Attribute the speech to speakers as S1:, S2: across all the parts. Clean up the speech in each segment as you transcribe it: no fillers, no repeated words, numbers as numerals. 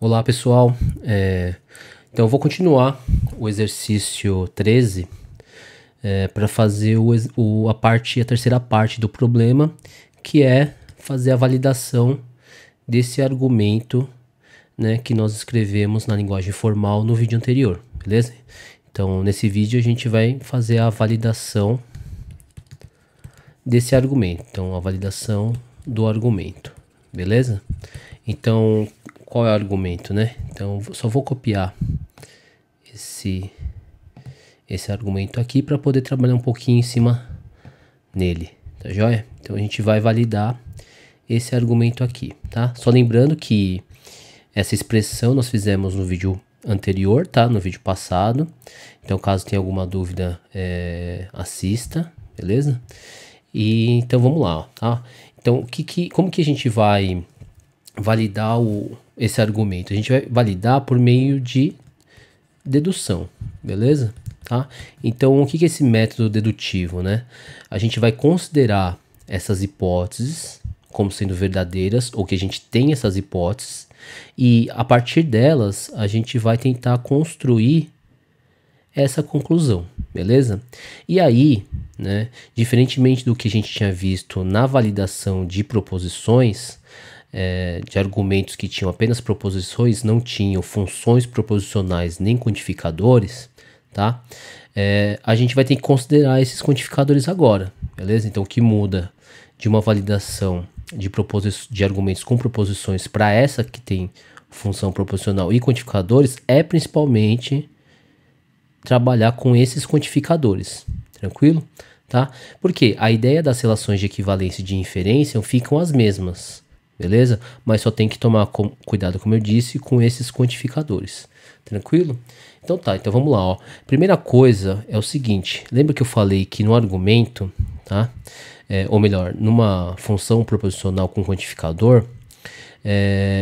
S1: Olá pessoal, então eu vou continuar o exercício 13 para fazer a terceira parte do problema, que é fazer a validação desse argumento, né, que nós escrevemos na linguagem formal no vídeo anterior, beleza? Então nesse vídeo a gente vai fazer a validação desse argumento, então a validação do argumento, beleza? Então qual é o argumento, né? Então só vou copiar esse argumento aqui para poder trabalhar um pouquinho em cima nele, tá joia? Então a gente vai validar esse argumento aqui, tá? Só lembrando que essa expressão nós fizemos no vídeo anterior, tá? No vídeo passado. Então caso tenha alguma dúvida, assista, beleza? E então vamos lá, tá? Então como que a gente vai validar esse argumento? A gente vai validar por meio de dedução, beleza? Tá? Então o que é esse método dedutivo, né? A gente vai considerar essas hipóteses como sendo verdadeiras, ou que a gente tem essas hipóteses, e a partir delas a gente vai tentar construir essa conclusão, beleza? E aí, né, diferentemente do que a gente tinha visto na validação de proposições, de argumentos que tinham apenas proposições, não tinham funções proposicionais nem quantificadores, tá? A gente vai ter que considerar esses quantificadores agora, beleza? Então o que muda de uma validação de argumentos com proposições para essa que tem função proposicional e quantificadores é principalmente trabalhar com esses quantificadores, tranquilo? Tá? Porque a ideia das relações de equivalência e de inferência ficam as mesmas, beleza? Mas só tem que tomar cuidado, como eu disse, com esses quantificadores, tranquilo? Então tá, então vamos lá, ó. Primeira coisa é o seguinte, lembra que eu falei que no argumento, tá? Ou melhor, numa função proposicional com quantificador,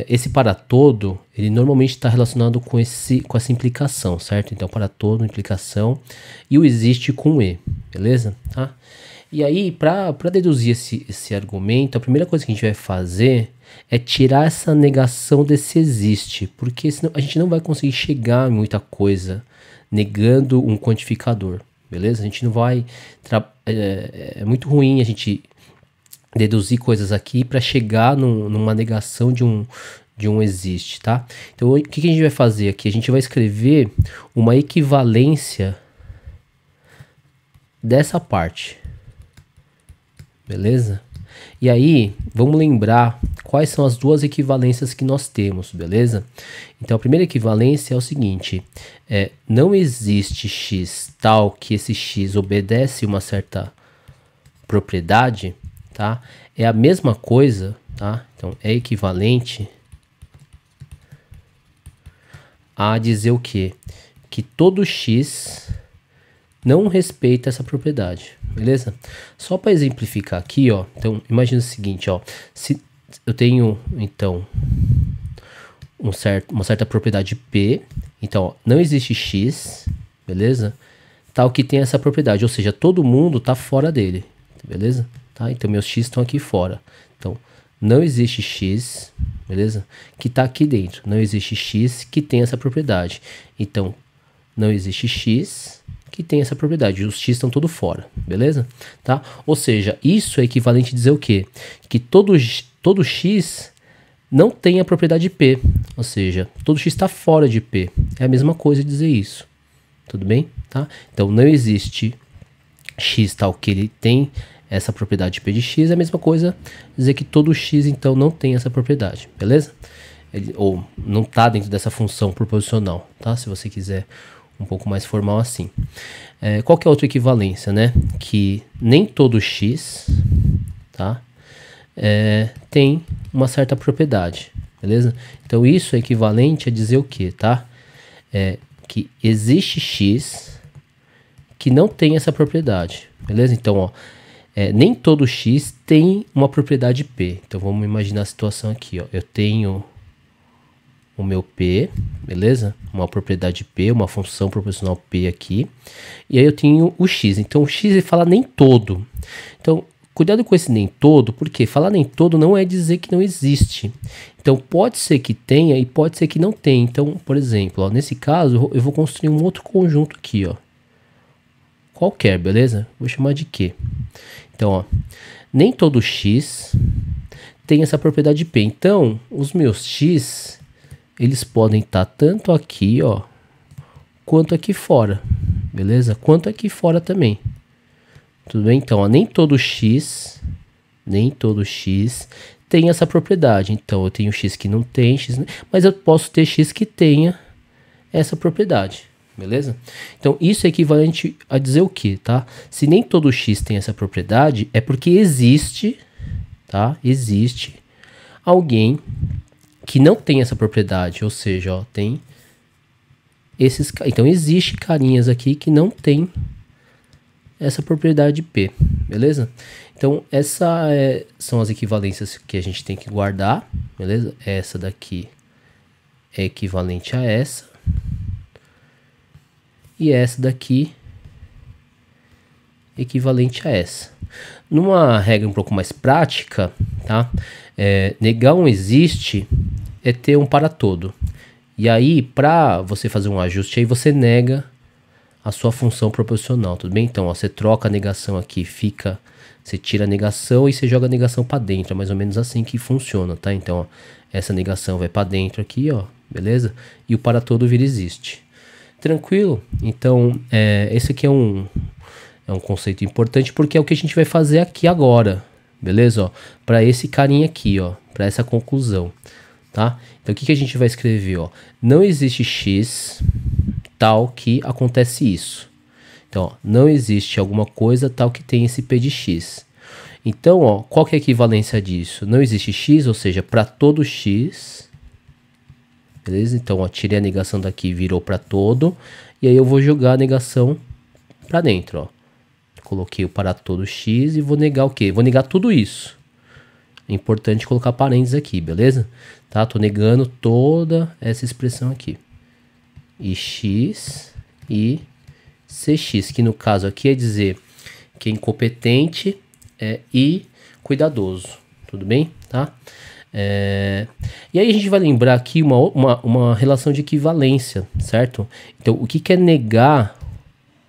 S1: esse para todo, ele normalmente está relacionado com essa implicação, certo? Então, para todo, implicação, e o existe com E, beleza? Tá? E aí, para deduzir esse argumento, a primeira coisa que a gente vai fazer é tirar essa negação desse existe, porque senão a gente não vai conseguir chegar em muita coisa negando um quantificador, beleza? A gente não vai... É muito ruim a gente deduzir coisas aqui para chegar numa negação de um existe, tá? Então, o que a gente vai fazer aqui? A gente vai escrever uma equivalência dessa parte, beleza? E aí, vamos lembrar quais são as duas equivalências que nós temos, beleza? Então, a primeira equivalência é o seguinte, não existe x tal que esse x obedece uma certa propriedade, tá? É a mesma coisa, tá? Então, é equivalente a dizer o quê? Que todo x não respeita essa propriedade, beleza? Só para exemplificar aqui, ó, então imagina o seguinte, ó, se eu tenho então uma certa propriedade P, então ó, não existe x, beleza? Tal que tem essa propriedade, ou seja, todo mundo tá fora dele, beleza? Tá? Então meus x estão aqui fora, então não existe x, beleza? Que tá aqui dentro, não existe x que tem essa propriedade, então não existe x que tem essa propriedade, os x estão todos fora, beleza? Tá? Ou seja, isso é equivalente a dizer o quê? Que todo x não tem a propriedade P, ou seja, todo x está fora de P, é a mesma coisa dizer isso, tudo bem? Tá? Então não existe x tal que ele tem essa propriedade P de x, é a mesma coisa dizer que todo x então não tem essa propriedade, beleza? Ou não está dentro dessa função proposicional, tá? Se você quiser um pouco mais formal assim. Qual que é a outra equivalência, né? Que nem todo x, tá? Tem uma certa propriedade, beleza? Então isso é equivalente a dizer o que, tá? Que existe x que não tem essa propriedade, beleza? Então, ó, nem todo x tem uma propriedade P. Então vamos imaginar a situação aqui, ó. Eu tenho o meu P, beleza? Uma propriedade P, uma função proposicional P aqui. E aí eu tenho o x. Então o x ele fala nem todo. Então cuidado com esse nem todo, porque falar nem todo não é dizer que não existe. Então pode ser que tenha e pode ser que não tenha. Então, por exemplo, ó, nesse caso eu vou construir um outro conjunto aqui, ó. Qualquer, beleza? Vou chamar de Q. Então, ó, nem todo X tem essa propriedade P. Então, os meus X, eles podem estar tanto aqui, ó, quanto aqui fora, beleza? Quanto aqui fora também. Tudo bem? Então, ó, nem todo X tem essa propriedade. Então, eu tenho X que não tem, mas eu posso ter X que tenha essa propriedade. Beleza? Então, isso é equivalente a dizer o quê, tá? Se nem todo X tem essa propriedade, é porque existe, tá? Existe alguém que não tem essa propriedade, ou seja, ó, tem esses... Então, existe carinhas aqui que não tem essa propriedade P, beleza? Então, são as equivalências que a gente tem que guardar, beleza? Essa daqui é equivalente a essa. E essa daqui equivalente a essa. Numa regra um pouco mais prática, tá? Negar um existe é ter um para todo. E aí, para você fazer um ajuste, aí você nega a sua função proposicional, tudo bem? Então, ó, você troca a negação aqui, você tira a negação e você joga a negação para dentro. É mais ou menos assim que funciona, tá? Então, ó, essa negação vai para dentro aqui, ó, beleza? E o para todo vira existe. Tranquilo? Então, esse aqui é um conceito importante porque é o que a gente vai fazer aqui agora, beleza? Para esse carinha aqui, ó, para essa conclusão, tá? Então, o que a gente vai escrever, ó? Não existe X tal que acontece isso. Então, ó, não existe alguma coisa tal que tem esse P de X. Então, ó, qual que é a equivalência disso? Não existe X, ou seja, para todo X... Beleza? Então, ó, tirei a negação daqui, virou para todo. E aí eu vou jogar a negação para dentro, ó. Coloquei o para todo X e vou negar o quê? Vou negar tudo isso. É importante colocar parênteses aqui, beleza? Tá? Tô negando toda essa expressão aqui. E X e CX, que no caso aqui é dizer que é incompetente e cuidadoso. Tudo bem? Tá? E aí a gente vai lembrar aqui uma relação de equivalência, certo? Então, o que é negar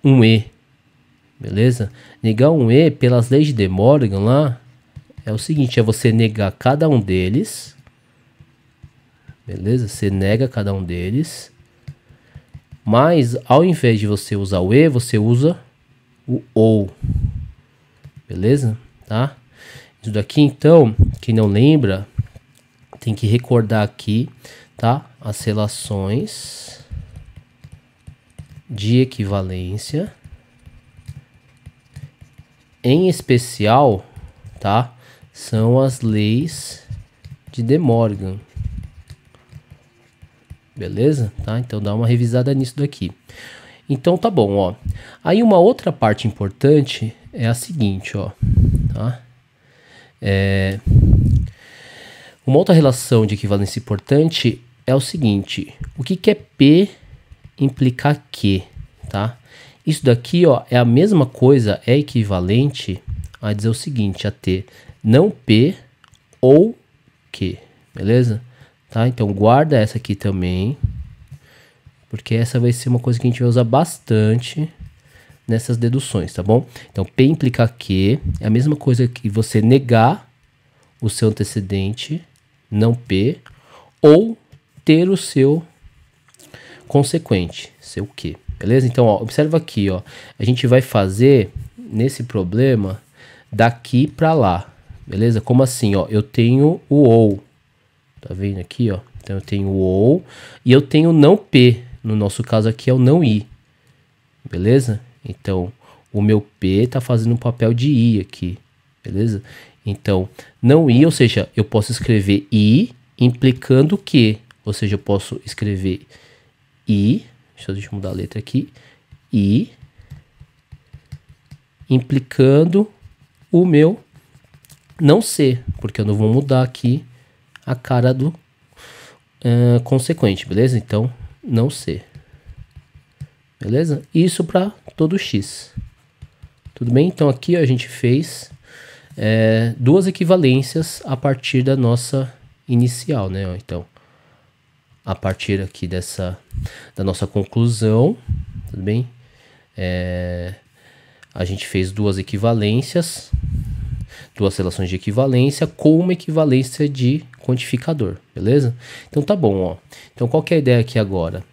S1: um E? Beleza? Negar um E, pelas leis de De Morgan lá, é o seguinte, é você negar cada um deles, beleza? Você nega cada um deles, mas ao invés de você usar o E, você usa o OU, beleza? Tá? Isso daqui, então, quem não lembra... Tem que recordar aqui, tá? As relações de equivalência. Em especial, tá? São as leis de De Morgan. Beleza? Tá? Então dá uma revisada nisso daqui. Então tá bom, ó. Aí uma outra parte importante é a seguinte, ó. Tá? Uma outra relação de equivalência importante é o seguinte, o que é P implicar Q, tá? Isso daqui, ó, é a mesma coisa, é equivalente a dizer o seguinte, a ter não P ou Q, beleza? Tá? Então guarda essa aqui também, porque essa vai ser uma coisa que a gente vai usar bastante nessas deduções, tá bom? Então P implicar Q é a mesma coisa que você negar o seu antecedente, não P, ou ter o seu consequente, seu Q, beleza? Então, ó, observa aqui, ó, a gente vai fazer nesse problema daqui para lá, beleza? Como assim, ó, eu tenho o OU, tá vendo aqui, ó? Então eu tenho o OU e eu tenho não P, no nosso caso aqui é o não I, beleza? Então, o meu P tá fazendo um papel de I aqui, beleza? Então, não I, ou seja, eu posso escrever I implicando que, ou seja, eu posso escrever I, deixa eu mudar a letra aqui, I implicando o meu não ser, porque eu não vou mudar aqui a cara do consequente, beleza? Então, não ser. Beleza? Isso para todo X. Tudo bem? Então, aqui ó, a gente fez duas equivalências a partir da nossa inicial, né? Ó, então, a partir aqui da nossa conclusão, tudo bem? A gente fez duas equivalências, duas relações de equivalência com uma equivalência de quantificador, beleza? Então tá bom, ó. Então qual que é a ideia aqui agora?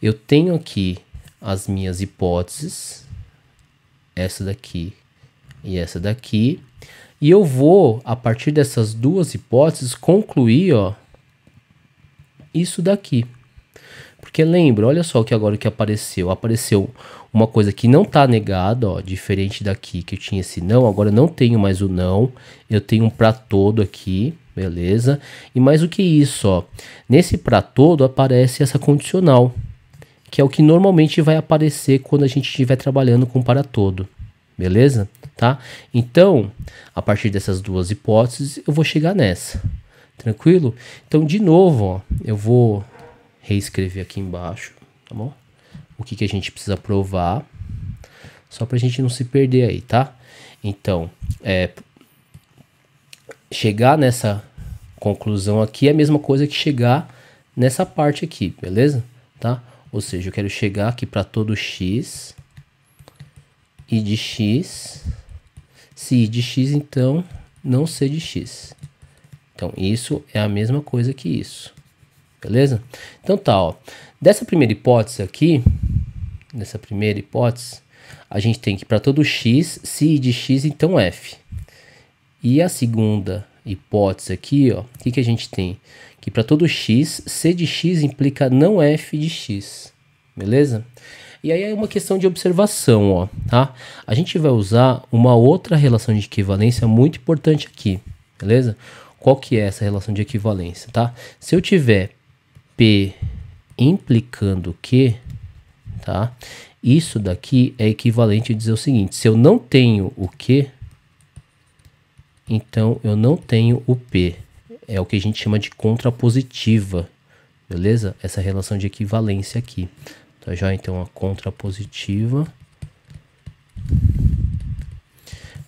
S1: Eu tenho aqui as minhas hipóteses, essa daqui e essa daqui, e eu vou, a partir dessas duas hipóteses, concluir, ó, isso daqui. Porque lembra, olha só que agora que apareceu. Apareceu uma coisa que não está negada, ó, diferente daqui que eu tinha esse não, agora eu não tenho mais o não. Eu tenho um para todo aqui, beleza? E mais do que isso, ó, nesse para todo aparece essa condicional, que é o que normalmente vai aparecer quando a gente estiver trabalhando com para todo, beleza? Tá? Então, a partir dessas duas hipóteses, eu vou chegar nessa, tranquilo? Então, de novo, ó, eu vou reescrever aqui embaixo, tá bom? O que a gente precisa provar, só pra gente não se perder aí, tá? Então, chegar nessa conclusão aqui é a mesma coisa que chegar nessa parte aqui, beleza? Tá? Ou seja, eu quero chegar aqui para todo x, i de x, se i de x, então, não c de x. Então, isso é a mesma coisa que isso. Beleza? Então tá, ó. Dessa primeira hipótese aqui, a gente tem que para todo x, se i de x, então f. E a segunda hipótese aqui, ó, o que a gente tem? Que para todo x, c de x implica não f de x. Beleza? E aí é uma questão de observação, ó, tá? A gente vai usar uma outra relação de equivalência muito importante aqui, beleza? Qual que é essa relação de equivalência, tá? Se eu tiver P implicando Q, tá? Isso daqui é equivalente a dizer o seguinte: se eu não tenho o Q, então eu não tenho o P. É o que a gente chama de contrapositiva, beleza? Essa relação de equivalência aqui. Tá já? Então a contrapositiva.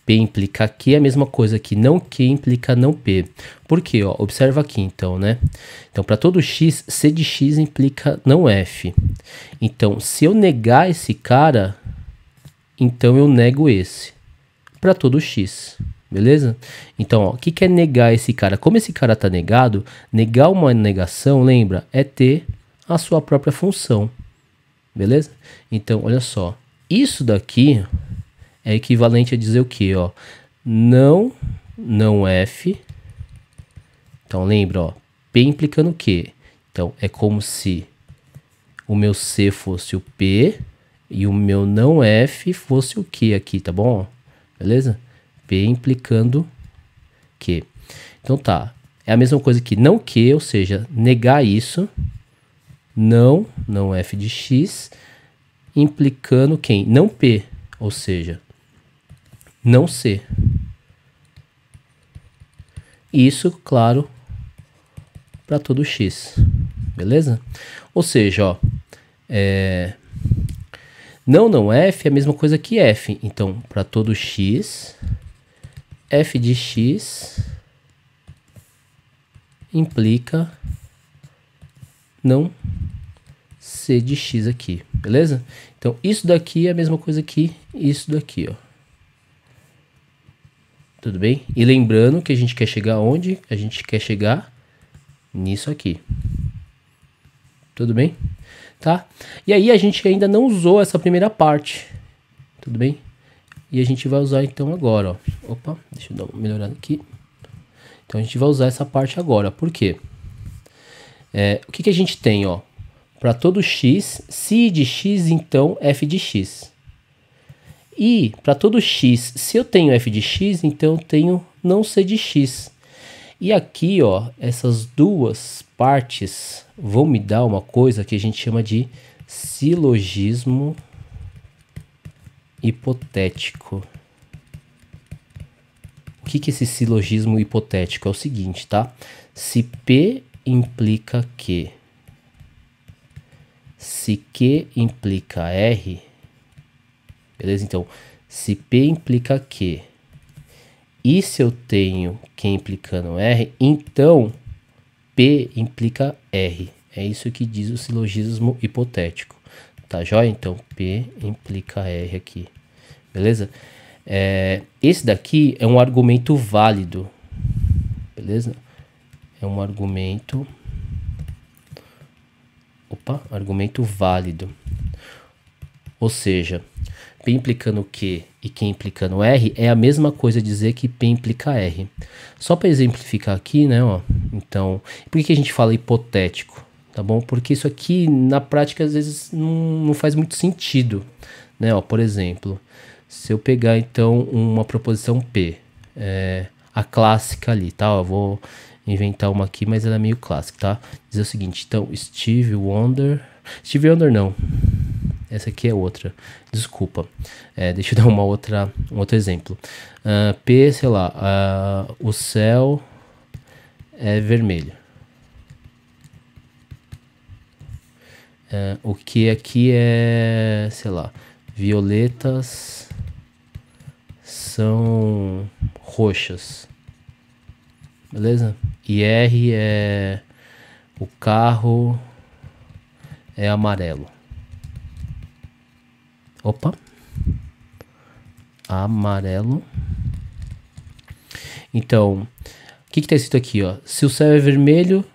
S1: P implica Q é a mesma coisa que não Q implica não P. Por quê? Ó, observa aqui então, né? Então, para todo x, C de x implica não F. Então, se eu negar esse cara, então eu nego esse. Para todo x, beleza? Então, ó, o que é negar esse cara? Como esse cara está negado, negar uma negação, lembra, é ter a sua própria função, beleza? Então, olha só, isso daqui é equivalente a dizer o que, ó? Não F. Então, lembra, ó, P implicando o quê? Então, é como se o meu C fosse o P e o meu não F fosse o Q aqui, tá bom? Beleza? P implicando Q. Então, tá. É a mesma coisa que não Q, ou seja, negar isso. Não F de X, implicando quem? Não P, ou seja, não C. Isso, claro, para todo x, beleza? Ou seja, ó, não f é a mesma coisa que f. Então, para todo x, f de x implica não c de x aqui, beleza? Então, isso daqui é a mesma coisa que isso daqui, ó. Tudo bem? E lembrando que a gente quer chegar onde? A gente quer chegar nisso aqui. Tudo bem? Tá? E aí a gente ainda não usou essa primeira parte. Tudo bem? E a gente vai usar então agora, ó. Opa, deixa eu dar uma melhorada aqui. Então a gente vai usar essa parte agora. Por quê? O que a gente tem, ó? Para todo x, se i de x, então f de x. E para todo x, se eu tenho f de x, então eu tenho não c de x. E aqui, ó, essas duas partes vão me dar uma coisa que a gente chama de silogismo hipotético. O que é esse silogismo hipotético? É o seguinte, tá? Se P implica Q, se Q implica R, beleza? Então, se P implica Q E se eu tenho Q implicando R, então P implica R. É isso que diz o silogismo hipotético. Tá joia? Então P implica R aqui. Beleza? Esse daqui é um argumento válido. Beleza? É um argumento... argumento válido. Ou seja, P implicando Q e Q implicando R é a mesma coisa dizer que P implica R. Só para exemplificar aqui, né, ó. Então, por que a gente fala hipotético? Tá bom? Porque isso aqui, na prática, às vezes não faz muito sentido, né, ó. Por exemplo, se eu pegar, então, uma proposição P, a clássica ali, tá? Ó, eu vou inventar uma aqui, mas ela é meio clássica, tá? Diz o seguinte, então, Stevie Wonder não. Essa aqui é outra. Desculpa. Deixa eu dar um outro exemplo. P, sei lá, o céu é vermelho. O que aqui é, sei lá, violetas são roxas. Beleza? E R é o carro é amarelo. Amarelo. Então, o que está escrito aqui, ó? Se o céu é vermelho,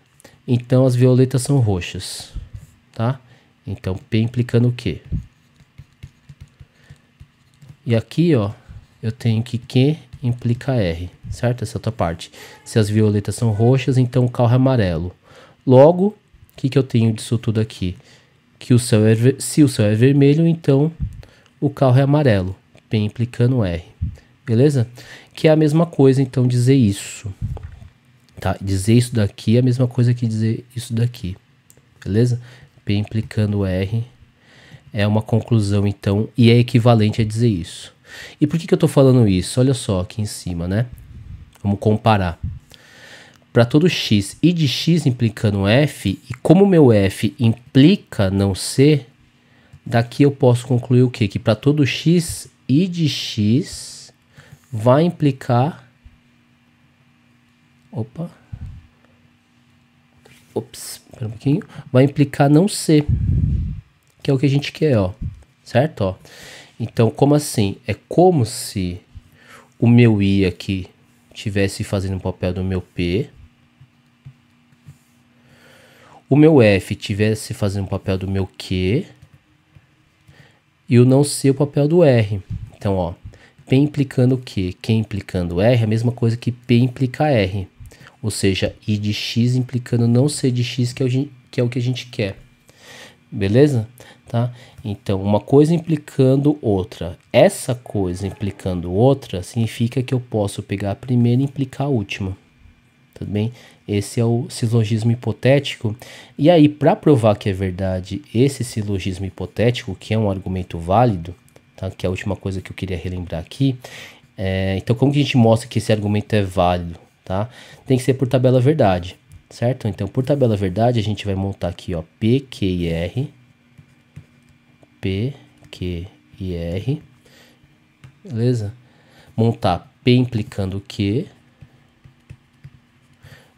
S1: então as violetas são roxas, tá? Então, P implicando o quê? E aqui, ó, eu tenho que Q implica R, certo? Essa outra parte. Se as violetas são roxas, então o carro é amarelo. Logo, o que eu tenho disso tudo aqui? Que se o céu é vermelho, então o carro é amarelo. P implicando R. Beleza? Que é a mesma coisa, então, dizer isso. Tá? Dizer isso daqui é a mesma coisa que dizer isso daqui. Beleza? P implicando R é uma conclusão, então, e é equivalente a dizer isso. E por que eu tô falando isso? Olha só aqui em cima, né? Vamos comparar. Para todo x, I de x implicando f, e como meu f implica não ser, daqui eu posso concluir o quê? Que para todo x, I de x vai implicar... espera um pouquinho. Vai implicar não ser, que é o que a gente quer, ó. Certo? Ó. Então, como assim? É como se o meu I aqui estivesse fazendo o papel do meu P, o meu F estivesse fazendo o papel do meu Q, e o não ser o papel do R. Então, ó, P implicando o quê? Q implicando R é a mesma coisa que P implica R. Ou seja, I de X implicando não ser de X, que é o que a gente quer. Beleza? Tá? Então, uma coisa implicando outra. Essa coisa implicando outra significa que eu posso pegar a primeira e implicar a última. Tudo bem? Esse é o silogismo hipotético. E aí, para provar que é verdade esse silogismo hipotético, que é um argumento válido, tá? Que é a última coisa que eu queria relembrar aqui. Então, como que a gente mostra que esse argumento é válido? Tá? Tem que ser por tabela verdade, certo? Então, por tabela verdade, a gente vai montar aqui, ó, P, Q e R. P, Q e R. Beleza? Montar P implicando Q.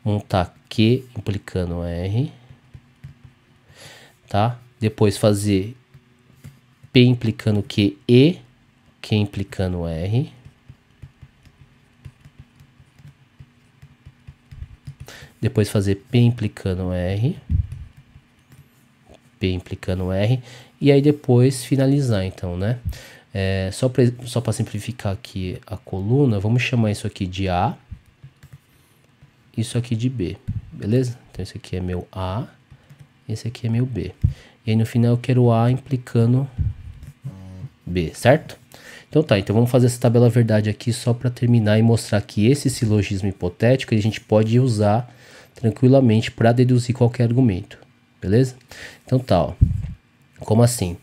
S1: Montar Q implicando R. Tá? Depois fazer P implicando Q e Q implicando R. Depois fazer P implicando R. P implicando R. E aí depois finalizar, então, né? Só para simplificar aqui a coluna, vamos chamar isso aqui de A. Isso aqui de B, beleza? Então esse aqui é meu A, esse aqui é meu B. E aí no final eu quero A implicando B, certo? Então tá, então vamos fazer essa tabela verdade aqui só para terminar e mostrar que esse silogismo hipotético a gente pode usar tranquilamente para deduzir qualquer argumento, beleza? Então tá, ó. Como assim?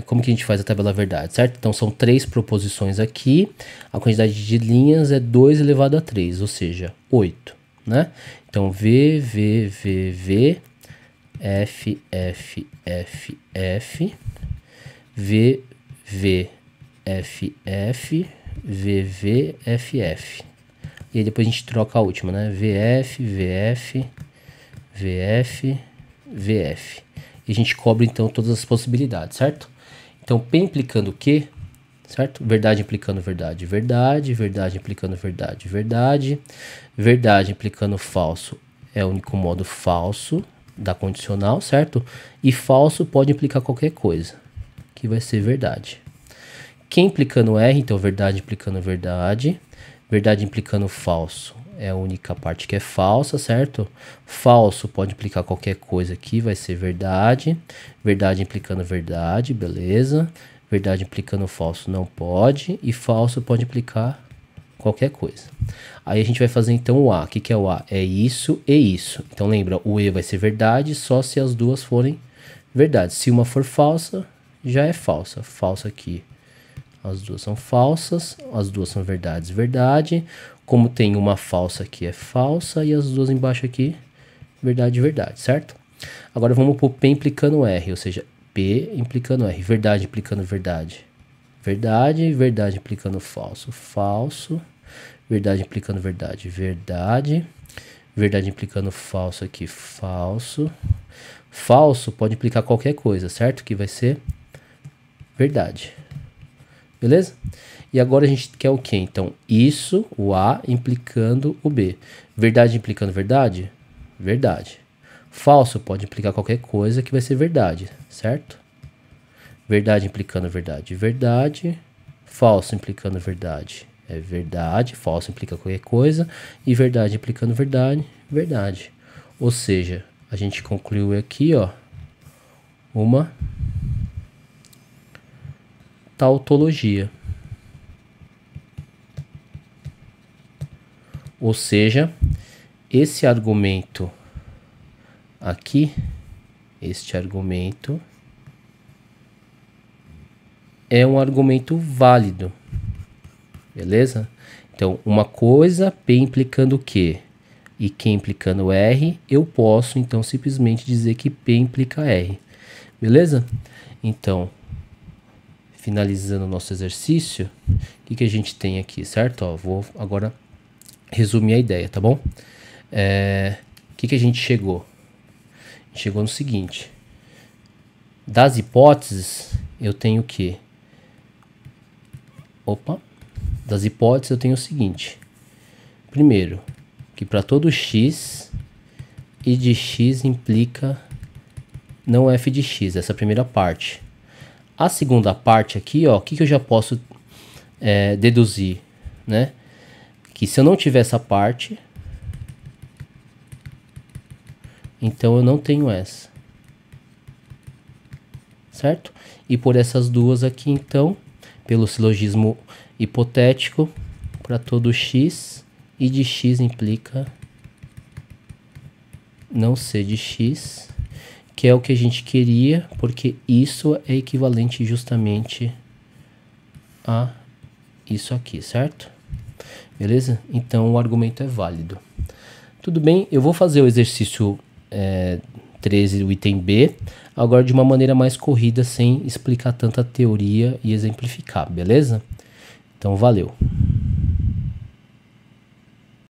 S1: Como que a gente faz a tabela verdade, certo? Então são 3 proposições aqui, a quantidade de linhas é 2 elevado a 3, ou seja, 8, né? Então V, V, V, V, F, F, F, F, V, V, F, F, VVFF. E aí depois a gente troca a última, né? VF, VF, VF, VF. E a gente cobre então todas as possibilidades, certo? Então P implicando Q, certo? Verdade implicando verdade, verdade, verdade implicando verdade, verdade, verdade implicando falso é o único modo falso da condicional, certo? E falso pode implicar qualquer coisa, que vai ser verdade. Q implicando R, então verdade implicando verdade, verdade implicando falso é a única parte que é falsa, certo? Falso pode implicar qualquer coisa aqui, vai ser verdade. Verdade implicando verdade, beleza. Verdade implicando falso não pode. E falso pode implicar qualquer coisa. Aí a gente vai fazer então o A. O que é o A? É isso e isso. Então lembra, o E vai ser verdade só se as duas forem verdade. Se uma for falsa, já é falsa. Falsa aqui. As duas são falsas, as duas são verdades, verdade. Como tem uma falsa aqui é falsa e as duas embaixo aqui, verdade, verdade, certo? Agora vamos para o P implicando R, ou seja, P implicando R, verdade implicando verdade, verdade, verdade implicando falso, falso, verdade implicando verdade, verdade, verdade implicando falso aqui, falso, falso pode implicar qualquer coisa, certo? Que vai ser verdade. Beleza? E agora a gente quer o quê? Então, isso, o A, implicando o B. Verdade implicando verdade? Verdade. Falso pode implicar qualquer coisa que vai ser verdade, certo? Verdade implicando verdade, verdade. Falso implicando verdade é verdade. Falso implica qualquer coisa. E verdade implicando verdade, verdade. Ou seja, a gente concluiu aqui, ó, uma tautologia. Ou seja, esse argumento aqui, este argumento é um argumento válido. Beleza? Então, uma coisa, P implicando Q e Q implicando R, eu posso então simplesmente dizer que P implica R. Beleza? Então, finalizando o nosso exercício, o que a gente tem aqui, certo? Ó, vou agora resumir a ideia, tá bom? Que a gente chegou? A gente chegou no seguinte. Das hipóteses, eu tenho o quê? Das hipóteses eu tenho o seguinte. Primeiro, que para todo x, I de x implica não f de x, essa é a primeira parte. A segunda parte aqui, ó, o que eu já posso deduzir, né? Que se eu não tiver essa parte, então eu não tenho essa. Certo? E por essas duas aqui, então, pelo silogismo hipotético, para todo x, I de x implica não ser de x, que é o que a gente queria, porque isso é equivalente justamente a isso aqui, certo? Beleza? Então o argumento é válido. Tudo bem, eu vou fazer o exercício 13, o item B, agora de uma maneira mais corrida, sem explicar tanta teoria e exemplificar, beleza? Então valeu!